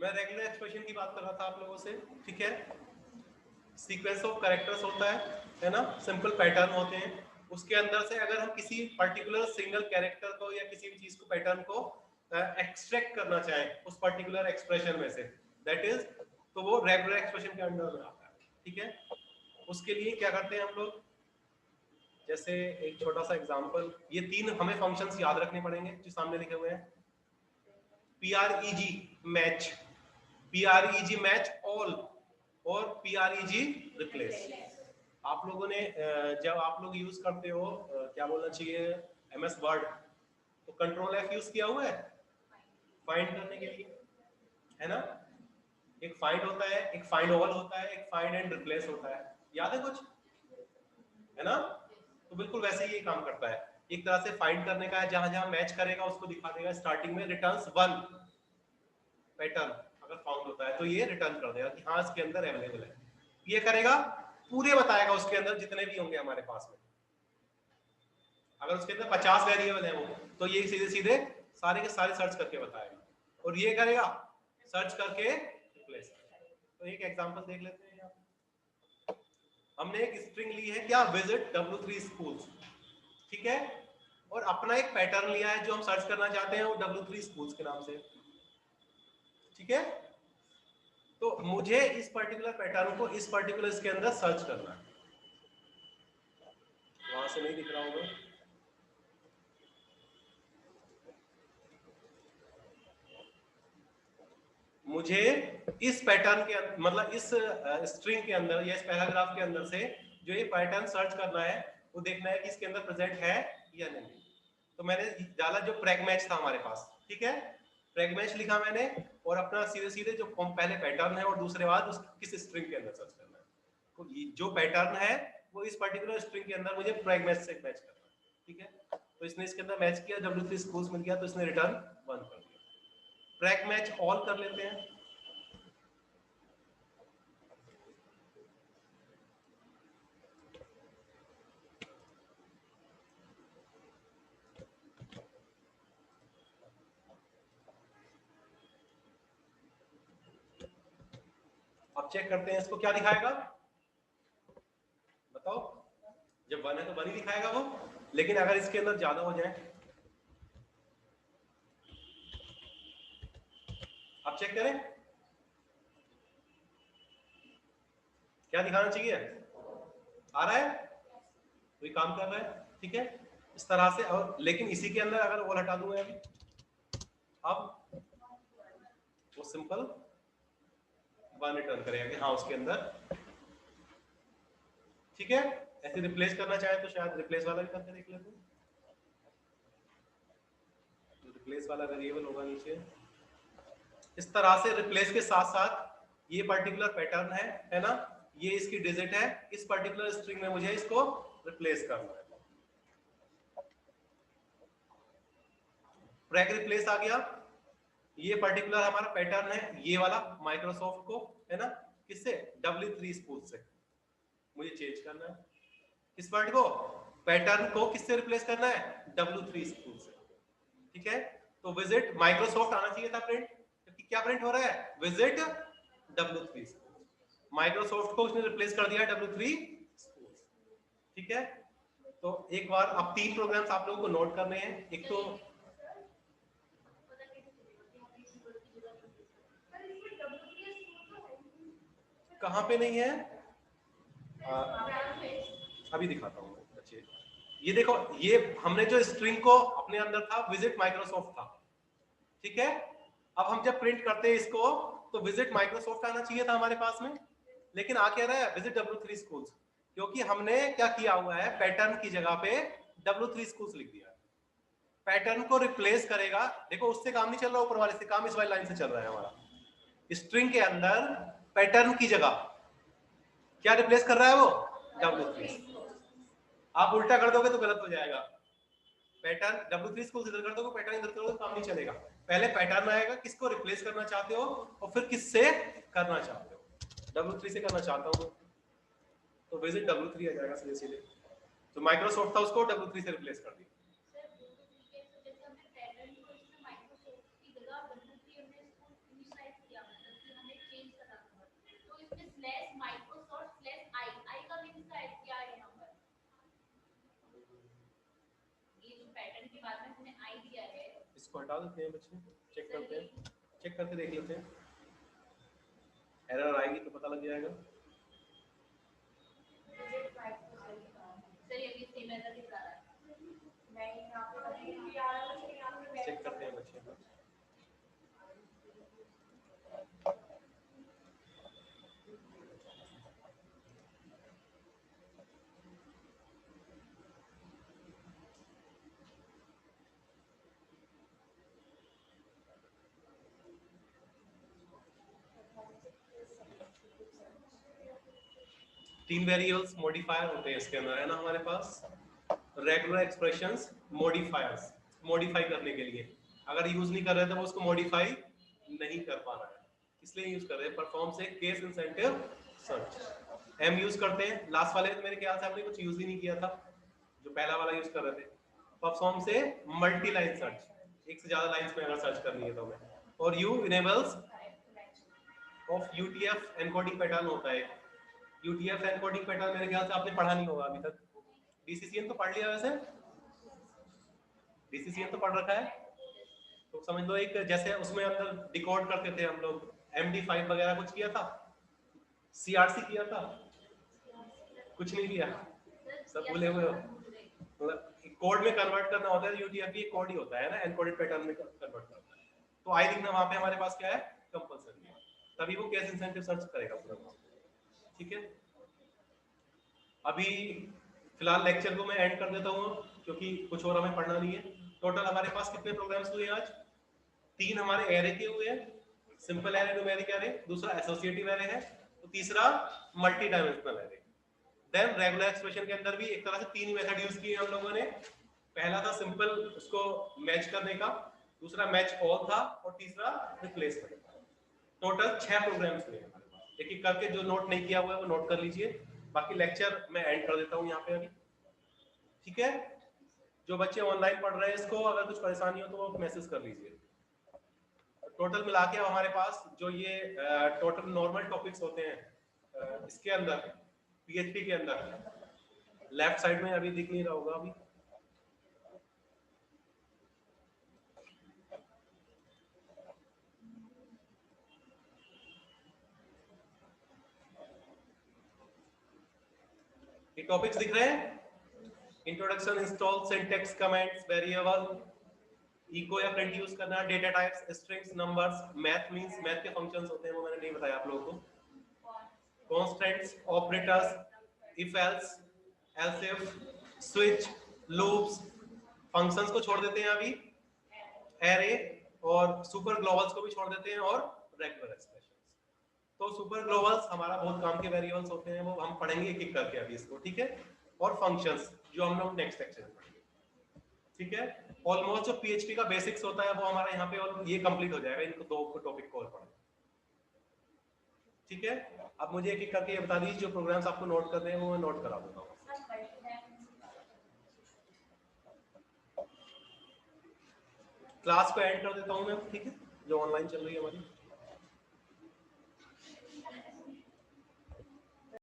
मैं regular expression की बात कर रहा था आप लोगों से, ठीक है। सीक्वेंस ऑफ कैरेक्टर्स होता है ना, सिंपल पैटर्न होते हैं। उसके अंदर से अगर हम किसी पर्टिकुलर सिंगल कैरेक्टर को या किसी भी चीज को, पैटर्न को एक्सट्रैक्ट करना चाहें उस पर्टिकुलर एक्सप्रेशन में से, दैट इज, तो वो रेगुलर एक्सप्रेशन के अंडर में आता है, ठीक है। उसके लिए क्या करते हैं हम लोग, जैसे एक छोटा सा एग्जांपल, ये तीन हमें फंक्शंस याद रखने पड़ेंगे जो सामने लिखे हुए हैं। PREG match, PREG match all, और PREG रिप्लेस। आप लोगों ने जब आप लोग यूज करते हो क्या बोलना चाहिए, MS वर्ड, तो कंट्रोल F यूज किया हुआ है फाइंड करने के लिए, है ना। एक फाइंड होता है, एक फाइंड ऑल होता है, एक फाइंड एंड रिप्लेस होता है, याद है कुछ, है ना। तो बिल्कुल वैसे ही ये काम करता है। एक तरह से फाइंड करने का है, जहां जहां मैच करेगा उसको दिखा देगा। स्टार्टिंग में रिटर्न्स 1 पैटर्न अगर फाउंड होता है तो ये रिटर्न कर देगा कि हाँ इसके अंदर अवेलेबल है। ये करेगा, पूरे बताएगा उसके अंदर जितने भी होंगे हमारे पास में। अगर उसके अंदर 50 वेरिएबल है वो, तो ये सीधे सीधे सारे के सारे सर्च करके बताएगा। और ये करेगा सर्च करके रिप्लेस। तो एक एग्जांपल देख लेते हैं यहाँ। हमने एक स्ट्रिंग ली है क्या, विजिट W3 स्कूल्स, ठीक है। और अपना एक पैटर्न लिया है जो हम सर्च करना चाहते हैं, वो W3 स्कूल्स के नाम से, ठीक है। तो मुझे इस पर्टिकुलर पैटर्न को इस पर्टिकुलर इसके अंदर सर्च करना है। वहां से नहीं दिख रहा होगा, मुझे इस पैटर्न के मतलब इस स्ट्रिंग के अंदर या इस पैराग्राफ के अंदर से जो ये पैटर्न सर्च करना है, वो देखना है कि इसके अंदर प्रेजेंट है या नहीं। तो मैंने डाला जो प्रैग मैच था हमारे पास, ठीक है, प्रैग मैच लिखा मैंने, और अपना सीधे सीधे जो पहले पैटर्न है और दूसरे बाद उस किस स्ट्रिंग के अंदर सर्च करना है। तो जो पैटर्न है वो इस पर्टिकुलर स्ट्रिंग के अंदर मुझे प्रैग मैच से मैच करना है, ठीक है। तो इसने इसके अंदर मैच किया, W3 स्कूल्स मिल गया, तो इसने रिटर्न 1 कर दिया। प्रैग मैच ऑल कर लेते हैं। अब चेक करते हैं इसको क्या दिखाएगा, बताओ। जब 1 है तो 1 ही दिखाएगा वो, लेकिन अगर इसके अंदर ज्यादा हो जाए, अब चेक करें क्या दिखाना चाहिए, आ रहा है, कोई काम कर रहा है, ठीक है, इस तरह से। और लेकिन इसी के अंदर अगर वो हटा दूंगा अभी, अब वो सिंपल 1 रिटर्न करेगा कि हाँ उसके अंदर, ठीक है। ऐसे रिप्लेस करना चाहे तो शायद रिप्लेस वाला भी करके देख लेते हैं। रिप्लेस वाला वेरिएबल होगा नीचे, इस तरह से रिप्लेस के साथ साथ ये पर्टिकुलर पैटर्न है ना, ये इसकी डिजिट है, इस पर्टिकुलर स्ट्रिंग में मुझे इसको रिप्लेस करना है। प्रैग रिप्लेस आ गया, ये पर्टिकुलर हमारा पैटर्न है, ये वाला माइक्रोसॉफ्ट को, है ना, किससे, W3 स्कूल से मुझे चेंज करना है। किस वर्ड को, पैटर्न को किससे रिप्लेस करना है, W3 स्कूल से, ठीक है। तो विजिट माइक्रोसॉफ्ट आना चाहिए था प्रिंट, क्योंकि क्या प्रिंट हो रहा है, विजिट W3 स्कूल। माइक्रोसॉफ्ट को उसने रिप्लेस कर दिया W3 स्कूल, ठीक है। तो एक बार अब 3 प्रोग्राम्स आप लोगों को नोट करने हैं। एक तो कहां पे नहीं है, अभी दिखाता हूँ बच्चे। ये देखो, ये हमने जो स्ट्रिंग को अपने अंदर था, विजिट माइक्रोसॉफ्ट था, ठीक है। अब हम जब प्रिंट करते हैं इसको, तो विजिट माइक्रोसॉफ्ट आना चाहिए था हमारे पास में, लेकिन आ क्या रहा है, विजिट W3 स्कूल्स, क्योंकि हमने क्या किया हुआ है, पैटर्न की जगह पे W3 स्कूल्स लिख दिया। पैटर्न को रिप्लेस करेगा, देखो उससे काम नहीं चल रहा ऊपर वाले से, काम इस वाली लाइन से चल रहा है हमारा। स्ट्रिंग के अंदर पैटर्न की जगह क्या रिप्लेस कर रहा है वो, W3। आप उल्टा कर दोगे तो गलत हो जाएगा। पैटर्न W3 स्कूल इधर कर दोगे, पैटर्न इधर कर दोगे, काम नहीं चलेगा। पहले पैटर्न आएगा, किसको रिप्लेस करना चाहते हो, और फिर किससे करना चाहते हो। W3 से करना चाहता हूँ तो विजिट W3 आ जाएगा सीधे सीधे। तो माइक्रोसॉफ्ट था, उसको W3 से रिप्लेस कर दिया। पैटर्न के बाद में हमने आई दिया है, इसको हटा देते हैं बच्चे, चेक करते हैं, चेक करके देख लेते हैं, एरर आएगी तो पता लग जाएगा। सर ये भी सेम एरर दिखा रहा है, नहीं यहां पे आ रहा है, यहां पे चेक करते हैं बच्चे। 3 वेरिएबल्स मॉडिफायर होते हैं इसके अंदर, है ना हमारे पास। रेगुलर एक्सप्रेशंस मॉडिफायर्स, मॉडिफाई करने के लिए, अगर यूज नहीं कर रहे तो वो उसको मॉडिफाई नहीं कर पा रहा है, इसलिए यूज कर रहे हैं। परफॉर्म से case insensitive search, M use करते हैं। लास्ट वाले में मेरे ख्याल से आपने कुछ यूज ही नहीं किया था, जो पहला वाला यूज कर रहे थे। परफॉर्म से मल्टी लाइन सर्च, एक से ज्यादा लाइंस में अगर सर्च करनी है तो हमें। और you enables of UTF encoding pattern होता है। यूटीएफ एनकोडिंग पैटर्न मेरे ख्याल से आपने पढ़ा नहीं होगा अभी तक। डीसीसीएन तो पढ़ लिया वैसे, डीसीसीएन तो पढ़ रखा है, तो समझ लो एक जैसे उसमें अंदर डिकोड करते थे हम लोग, MD5 वगैरह कुछ किया था, CRC किया था, कुछ नहीं किया, सब भूले हुए हो। मतलब कोड में कन्वर्ट करना होता है, यूटीएफ भी कोड ही होता है ना, एनकोडेड पैटर्न में कन्वर्ट करना है। तो आई लिखना वहां पे हमारे पास क्या है, कंपलसरी है, तभी वो केस इंसेंटिव सर्च करेगा पूरा। ठीक है, अभी फिलहाल लेक्चर को मैं एंड कर देता हूँ क्योंकि कुछ और हमें पढ़ना नहीं है। टोटल हमारे पास कितने प्रोग्राम्स हुए आज? 3 हमारे एरे के हुए हैं, सिंपल एरे, न्यूमेरिक एरे, दूसरा एसोसिएटिव एरे है, तो तीसरा multi dimensional array. Then regular expression के अंदर भी एक तरह से 3 मेथड यूज किए हम लोगों ने। पहला था सिंपल उसको मैच करने का, दूसरा मैच ऑल था, और तीसरा रिप्लेसमेंट। टोटल 6 प्रोग्राम्स हुए हमारे पास। एक एक करके जो नोट नहीं किया हुआ है वो नोट कर लीजिए, बाकी लेक्चर मैं एंड कर देता हूँ यहाँ पे अभी। ठीक है, जो बच्चे ऑनलाइन पढ़ रहे हैं इसको अगर कुछ परेशानी हो तो वो मैसेज कर लीजिए। टोटल मिला के हमारे पास जो ये टोटल नॉर्मल टॉपिक्स होते हैं इसके अंदर, PHP के अंदर, लेफ्ट साइड में अभी दिख नहीं रहा होगा अभी, ये टॉपिक्स दिख रहे हैं। Introduction, install, syntax, comments, variable, echo या प्रिंट यूज करना, data types, strings, numbers, math means math के फंक्शंस होते हैं वो मैंने नहीं बताया आप लोगों को, constants, operators, if else, else if, switch, loops, functions को छोड़ देते हैं अभी, एरे और सुपर ग्लोबल्स को भी छोड़ देते हैं, और रेगुलर एक्सप्रेशंस। तो सुपर ग्लोबल्स हमारा बहुत काम के वेरिएबल्स होते हैं, वो हम पढ़ेंगे एक एक करके अभी इसको। ठीक है, और फंक्शंस जो हम लोग नेक्स्ट लेक्चर में पढ़ेंगे। ठीक है, ऑलमोस्ट जो PHP का बेसिक्स होता है वो हमारा यहाँ पे और ये कंप्लीट हो जाएगा इनको दो टॉपिक को और पढ़ें। ठीक है, अब मुझे एक एक करके ये बता दीजिए जो प्रोग्राम्स आपको नोट करने हैं वो मैं नोट करा देता हूँ। क्लास को एंड कर देता हूँ मैं, ठीक है, जो ऑनलाइन चल रही है हमारी।